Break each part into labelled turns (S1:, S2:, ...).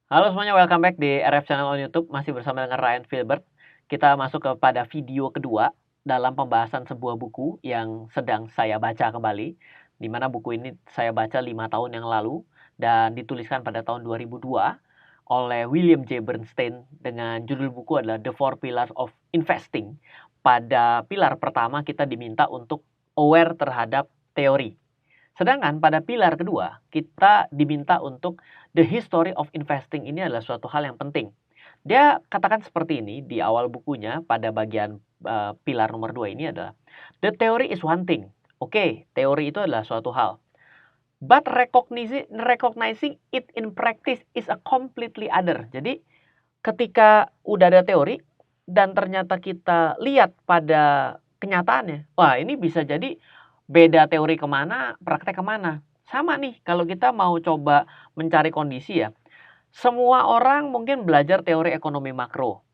S1: Halo semuanya, welcome back di RF Channel on YouTube. Masih bersama dengan Ryan Filbert. Kita masuk kepada video kedua dalam pembahasan sebuah buku yang sedang saya baca kembali. Di mana buku ini saya baca 5 tahun yang lalu dan dituliskan pada tahun 2002 oleh William J. Bernstein dengan judul buku adalah The Four Pillars of Investing. Pada pilar pertama kita diminta untuk aware terhadap teori. Sedangkan pada pilar kedua, kita diminta untuk the history of investing. Ini adalah suatu hal yang penting. Dia katakan seperti ini di awal bukunya pada bagian pilar nomor 2 ini adalah the theory is one thing. Oke, teori itu adalah suatu hal. But recognizing it in practice is a completely other. Jadi ketika udah ada teori dan ternyata kita lihat pada kenyataannya, wah ini bisa jadi beda teori kemana, praktek kemana. Sama nih, kalau kita mau coba mencari kondisi ya, semua orang mungkin belajar teori ekonomi makro.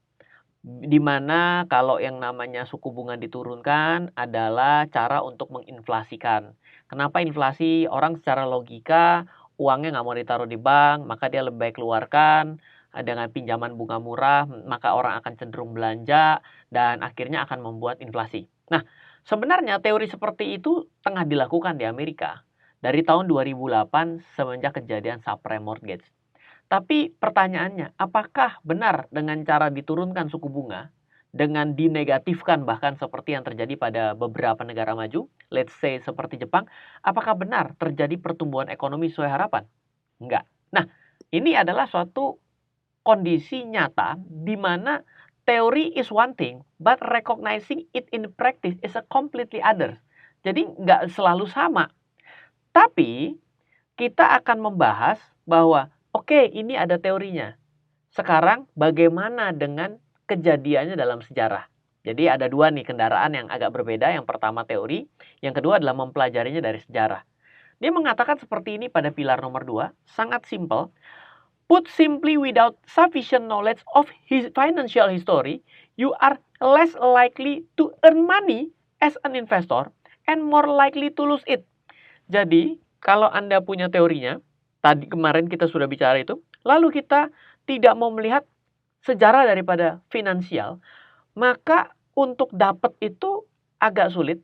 S1: Di mana kalau yang namanya suku bunga diturunkan adalah cara untuk menginflasikan. Kenapa inflasi? Orang secara logika, uangnya nggak mau ditaruh di bank, maka dia lebih baik keluarkan. Dengan pinjaman bunga murah, maka orang akan cenderung belanja, dan akhirnya akan membuat inflasi. Nah, sebenarnya teori seperti itu tengah dilakukan di Amerika dari tahun 2008 semenjak kejadian subprime mortgage. Tapi pertanyaannya, apakah benar dengan cara diturunkan suku bunga, dengan dinegatifkan bahkan seperti yang terjadi pada beberapa negara maju, let's say seperti Jepang, apakah benar terjadi pertumbuhan ekonomi sesuai harapan? Enggak. Nah, ini adalah suatu kondisi nyata di mana teori is one thing, but recognizing it in practice is a completely other. Jadi nggak selalu sama. Tapi kita akan membahas bahwa oke, ini ada teorinya. Sekarang bagaimana dengan kejadiannya dalam sejarah? Jadi ada dua nih kendaraan yang agak berbeda. Yang pertama teori, yang kedua adalah mempelajarinya dari sejarah. Dia mengatakan seperti ini pada pilar nomor 2, sangat simple. Put simply, without sufficient knowledge of his financial history, you are less likely to earn money as an investor and more likely to lose it. Jadi, kalau Anda punya teorinya, tadi kemarin kita sudah bicara itu, lalu kita tidak mau melihat sejarah daripada finansial, maka untuk dapat itu agak sulit,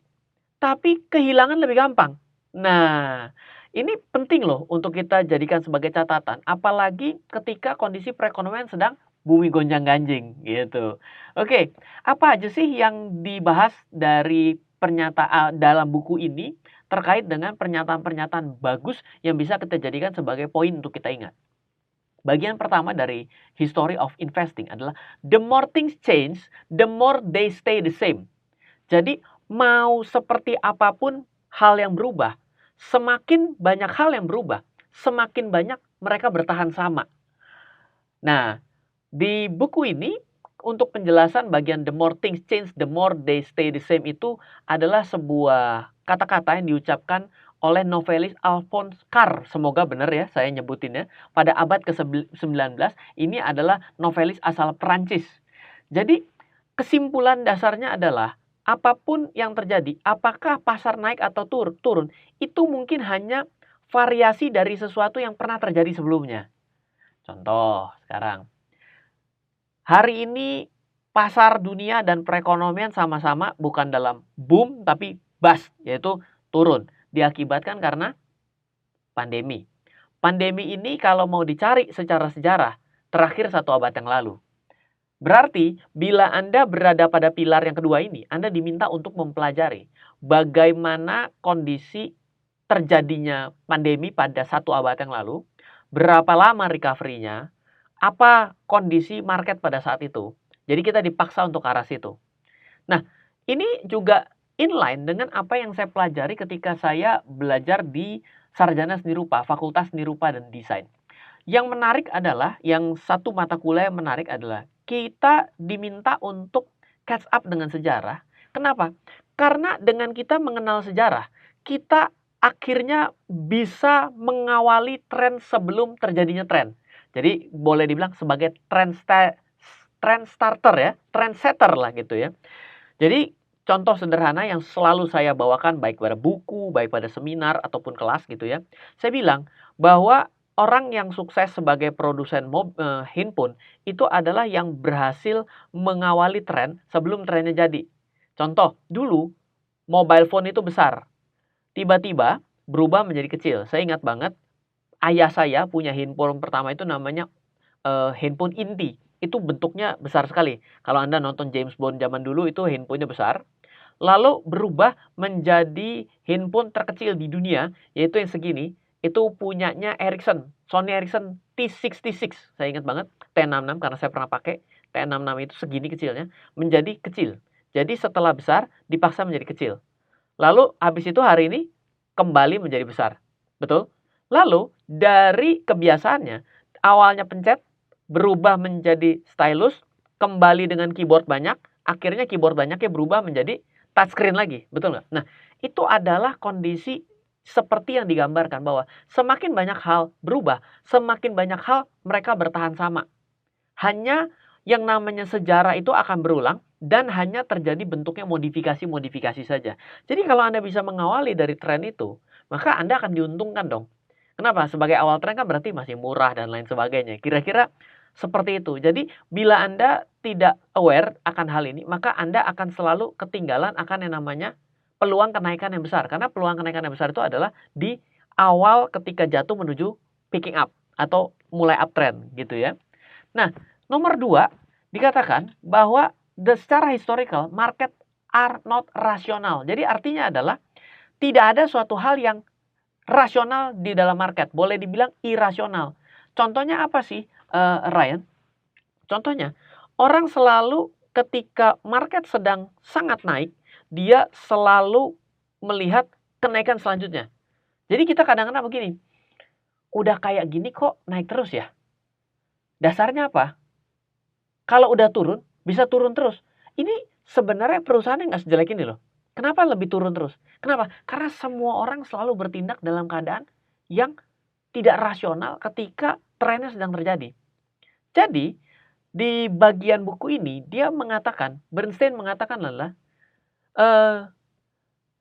S1: tapi kehilangan lebih gampang. Nah, ini penting loh untuk kita jadikan sebagai catatan, apalagi ketika kondisi perekonomian sedang bumi gonjang-ganjing gitu. Oke, apa aja sih yang dibahas dari pernyataan dalam buku ini terkait dengan pernyataan-pernyataan bagus yang bisa kita jadikan sebagai poin untuk kita ingat. Bagian pertama dari history of investing adalah the more things change, the more they stay the same. Jadi mau seperti apapun hal yang berubah, semakin banyak hal yang berubah, semakin banyak mereka bertahan sama. Nah, di buku ini untuk penjelasan bagian the more things change, the more they stay the same itu adalah sebuah kata-kata yang diucapkan oleh novelis Alphonse Karr. Semoga benar ya saya nyebutinnya. Pada abad ke-19, ini adalah novelis asal Perancis. Jadi kesimpulan dasarnya adalah apapun yang terjadi, apakah pasar naik atau turun, itu mungkin hanya variasi dari sesuatu yang pernah terjadi sebelumnya. Contoh sekarang, hari ini pasar dunia dan perekonomian sama-sama bukan dalam boom tapi bust, yaitu turun. Diakibatkan karena pandemi. Pandemi ini kalau mau dicari secara sejarah, terakhir 1 abad yang lalu. Berarti bila Anda berada pada pilar yang kedua ini, Anda diminta untuk mempelajari bagaimana kondisi terjadinya pandemi pada 1 abad yang lalu, berapa lama recovery-nya, apa kondisi market pada saat itu. Jadi kita dipaksa untuk ke arah situ. Nah, ini juga inline dengan apa yang saya pelajari ketika saya belajar di Sarjana Seni Rupa, Fakultas Seni Rupa dan Desain. Yang menarik adalah, yang satu mata kuliah yang menarik adalah kita diminta untuk catch up dengan sejarah. Kenapa? Karena dengan kita mengenal sejarah, kita akhirnya bisa mengawali tren sebelum terjadinya tren. Jadi boleh dibilang sebagai trend starter ya, trendsetter lah gitu ya. Jadi contoh sederhana yang selalu saya bawakan baik pada buku, baik pada seminar ataupun kelas gitu ya. Saya bilang bahwa orang yang sukses sebagai produsen handphone itu adalah yang berhasil mengawali tren sebelum trennya jadi. Contoh, dulu mobile phone itu besar. Tiba-tiba berubah menjadi kecil. Saya ingat banget, ayah saya punya handphone pertama itu namanya handphone inti. Itu bentuknya besar sekali. Kalau Anda nonton James Bond zaman dulu itu handphonenya besar. Lalu berubah menjadi handphone terkecil di dunia, yaitu yang segini. Itu punyanya Ericsson, Sony Ericsson T66. Saya ingat banget, T66 karena saya pernah pakai. T66 itu segini kecilnya, menjadi kecil. Jadi setelah besar, dipaksa menjadi kecil. Lalu habis itu hari ini kembali menjadi besar. Betul? Lalu dari kebiasaannya, awalnya pencet, berubah menjadi stylus, kembali dengan keyboard banyak, akhirnya keyboard banyaknya berubah menjadi touchscreen lagi. Betul nggak? Nah, itu adalah kondisi seperti yang digambarkan bahwa semakin banyak hal berubah, semakin banyak hal mereka bertahan sama. Hanya yang namanya sejarah itu akan berulang dan hanya terjadi bentuknya modifikasi-modifikasi saja. Jadi kalau Anda bisa mengawali dari tren itu, maka Anda akan diuntungkan dong. Kenapa? Sebagai awal tren kan berarti masih murah dan lain sebagainya. Kira-kira seperti itu. Jadi bila Anda tidak aware akan hal ini, maka Anda akan selalu ketinggalan akan yang namanya peluang kenaikan yang besar. Karena peluang kenaikan yang besar itu adalah di awal ketika jatuh menuju picking up atau mulai uptrend gitu ya. Nah, nomor 2, dikatakan bahwa secara historical, market are not rasional. Jadi artinya adalah tidak ada suatu hal yang rasional di dalam market. Boleh dibilang irasional. Contohnya apa sih, Ryan? Contohnya, orang selalu ketika market sedang sangat naik, dia selalu melihat kenaikan selanjutnya. Jadi kita kadang-kadang begini, udah kayak gini kok naik terus ya? Dasarnya apa? Kalau udah turun, bisa turun terus. Ini sebenarnya perusahaannya nggak sejelek ini loh. Kenapa lebih turun terus? Kenapa? Karena semua orang selalu bertindak dalam keadaan yang tidak rasional ketika trennya sedang terjadi. Jadi, di bagian buku ini, dia mengatakan, Bernstein mengatakan adalah,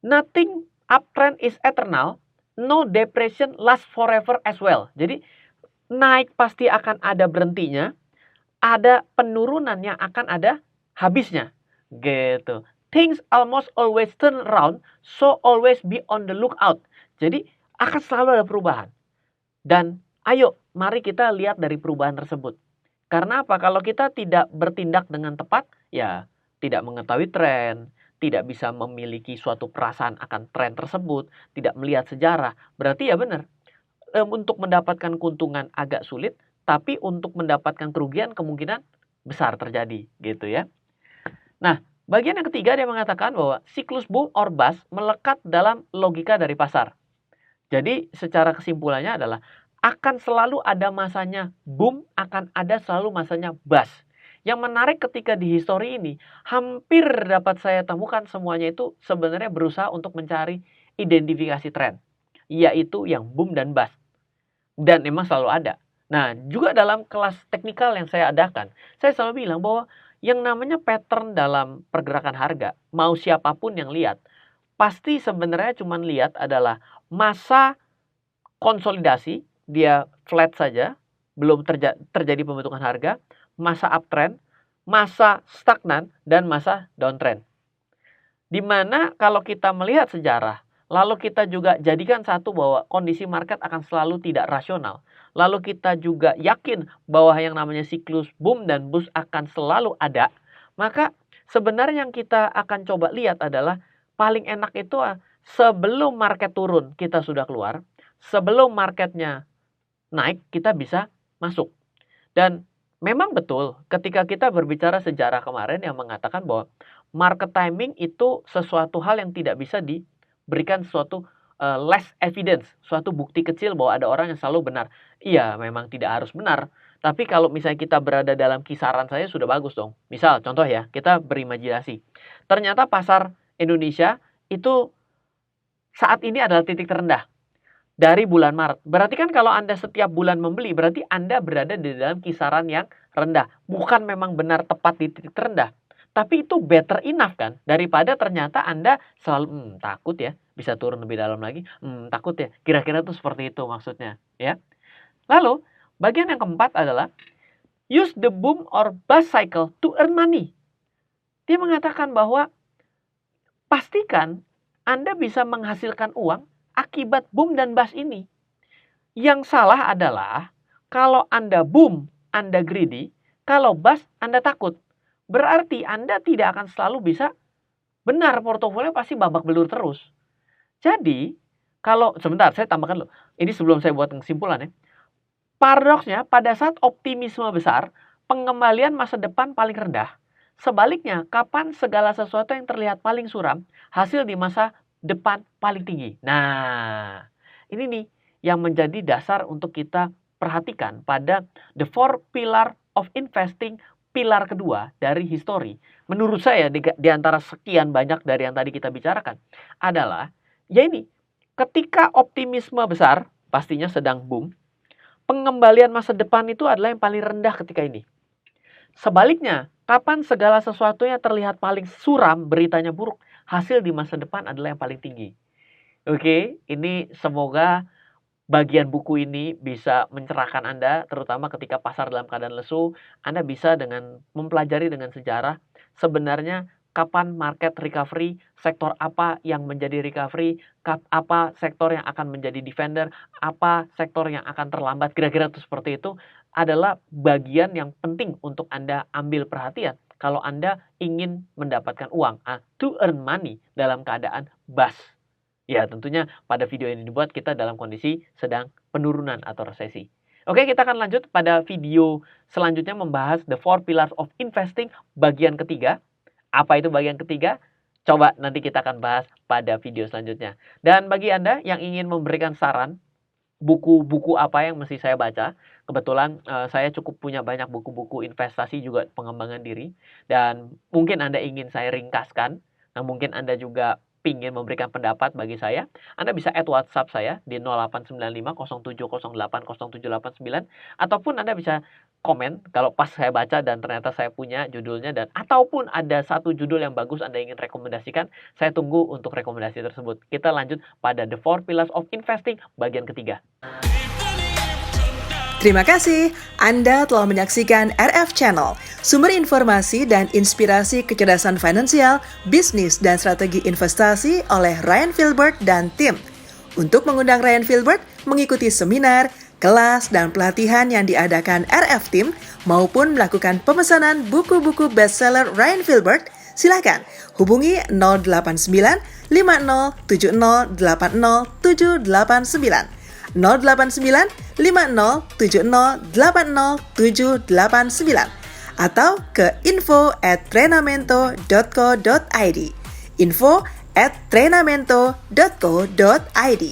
S1: nothing uptrend is eternal, no depression lasts forever as well. Jadi, naik pasti akan ada berhentinya, ada penurunan yang akan ada habisnya. Gitu. Things almost always turn around, so always be on the lookout. Jadi akan selalu ada perubahan. Dan ayo, mari kita lihat dari perubahan tersebut. Karena apa? Kalau kita tidak bertindak dengan tepat, ya tidak mengetahui tren, tidak bisa memiliki suatu perasaan akan tren tersebut, tidak melihat sejarah, berarti ya benar. Untuk mendapatkan keuntungan agak sulit, tapi untuk mendapatkan kerugian kemungkinan besar terjadi gitu ya. Nah, bagian yang ketiga dia mengatakan bahwa siklus boom or bust melekat dalam logika dari pasar. Jadi secara kesimpulannya adalah akan selalu ada masanya boom, akan ada selalu masanya bust. Yang menarik ketika di history ini, hampir dapat saya temukan semuanya itu sebenarnya berusaha untuk mencari identifikasi tren, yaitu yang boom dan bust. Dan memang selalu ada. Nah, juga dalam kelas teknikal yang saya adakan, saya selalu bilang bahwa yang namanya pattern dalam pergerakan harga, mau siapapun yang lihat, pasti sebenarnya cuma lihat adalah masa konsolidasi, dia flat saja, belum terjadi pembentukan harga, masa uptrend, masa stagnan, dan masa downtrend. Dimana kalau kita melihat sejarah, lalu kita juga jadikan satu bahwa kondisi market akan selalu tidak rasional. Lalu kita juga yakin bahwa yang namanya siklus boom dan bust akan selalu ada. Maka sebenarnya yang kita akan coba lihat adalah paling enak itu sebelum market turun kita sudah keluar. Sebelum marketnya naik kita bisa masuk. Dan memang betul ketika kita berbicara sejarah kemarin yang mengatakan bahwa market timing itu sesuatu hal yang tidak bisa diberikan suatu less evidence, suatu bukti kecil bahwa ada orang yang selalu benar. Iya, memang tidak harus benar. Tapi kalau misalnya kita berada dalam kisaran saja sudah bagus dong. Misal, contoh ya, kita berimajinasi. Ternyata pasar Indonesia itu saat ini adalah titik terendah dari bulan Maret. Berarti kan kalau Anda setiap bulan membeli, berarti Anda berada di dalam kisaran yang rendah. Bukan memang benar tepat di titik terendah. Tapi itu better enough kan, daripada ternyata Anda selalu takut ya, bisa turun lebih dalam lagi, takut ya, kira-kira tuh seperti itu maksudnya ya. Lalu, bagian yang keempat adalah use the boom or bust cycle to earn money. Dia mengatakan bahwa pastikan Anda bisa menghasilkan uang akibat boom dan bust ini. Yang salah adalah kalau Anda boom, Anda greedy, kalau bust, Anda takut. Berarti Anda tidak akan selalu bisa benar, portofolio pasti babak belur terus. Jadi, kalau sebentar saya tambahkan loh. Ini sebelum saya buat kesimpulan ya. Paradoksnya, pada saat optimisme besar, pengembalian masa depan paling rendah. Sebaliknya, kapan segala sesuatu yang terlihat paling suram, hasil di masa depan paling tinggi. Nah, ini nih yang menjadi dasar untuk kita perhatikan pada the four pillar of investing, pilar kedua dari histori. Menurut saya di antara sekian banyak dari yang tadi kita bicarakan adalah ya ini, ketika optimisme besar pastinya sedang boom, pengembalian masa depan itu adalah yang paling rendah ketika ini. Sebaliknya, kapan segala sesuatunya terlihat paling suram, beritanya buruk, hasil di masa depan adalah yang paling tinggi. Oke, ini semoga bagian buku ini bisa mencerahkan Anda, terutama ketika pasar dalam keadaan lesu. Anda bisa dengan mempelajari dengan sejarah sebenarnya kapan market recovery, sektor apa yang menjadi recovery, apa sektor yang akan menjadi defender, apa sektor yang akan terlambat, kira-kira itu seperti itu adalah bagian yang penting untuk Anda ambil perhatian kalau Anda ingin mendapatkan uang, to earn money dalam keadaan bust. Ya, tentunya pada video ini dibuat kita dalam kondisi sedang penurunan atau resesi. Oke, kita akan lanjut pada video selanjutnya membahas the four pillars of investing bagian ketiga. Apa itu bagian ketiga? Coba nanti kita akan bahas pada video selanjutnya. Dan bagi Anda yang ingin memberikan saran, buku-buku apa yang mesti saya baca, kebetulan saya cukup punya banyak buku-buku investasi juga pengembangan diri. Dan mungkin Anda ingin saya ringkaskan, nah mungkin Anda juga ingin memberikan pendapat bagi saya, Anda bisa add WhatsApp saya di 0895 07080789 ataupun Anda bisa komen kalau pas saya baca dan ternyata saya punya judulnya dan ataupun ada satu judul yang bagus Anda ingin rekomendasikan, saya tunggu untuk rekomendasi tersebut. Kita lanjut pada The Four Pillars of Investing bagian ketiga.
S2: Terima kasih Anda telah menyaksikan RF Channel, sumber informasi dan inspirasi kecerdasan finansial, bisnis, dan strategi investasi oleh Ryan Filbert dan tim. Untuk mengundang Ryan Filbert mengikuti seminar, kelas, dan pelatihan yang diadakan RF Team maupun melakukan pemesanan buku-buku bestseller Ryan Filbert, silakan hubungi 089 5070 80789. 089 5070 80789 atau ke info@trenamento.co.id info@trenamento.co.id.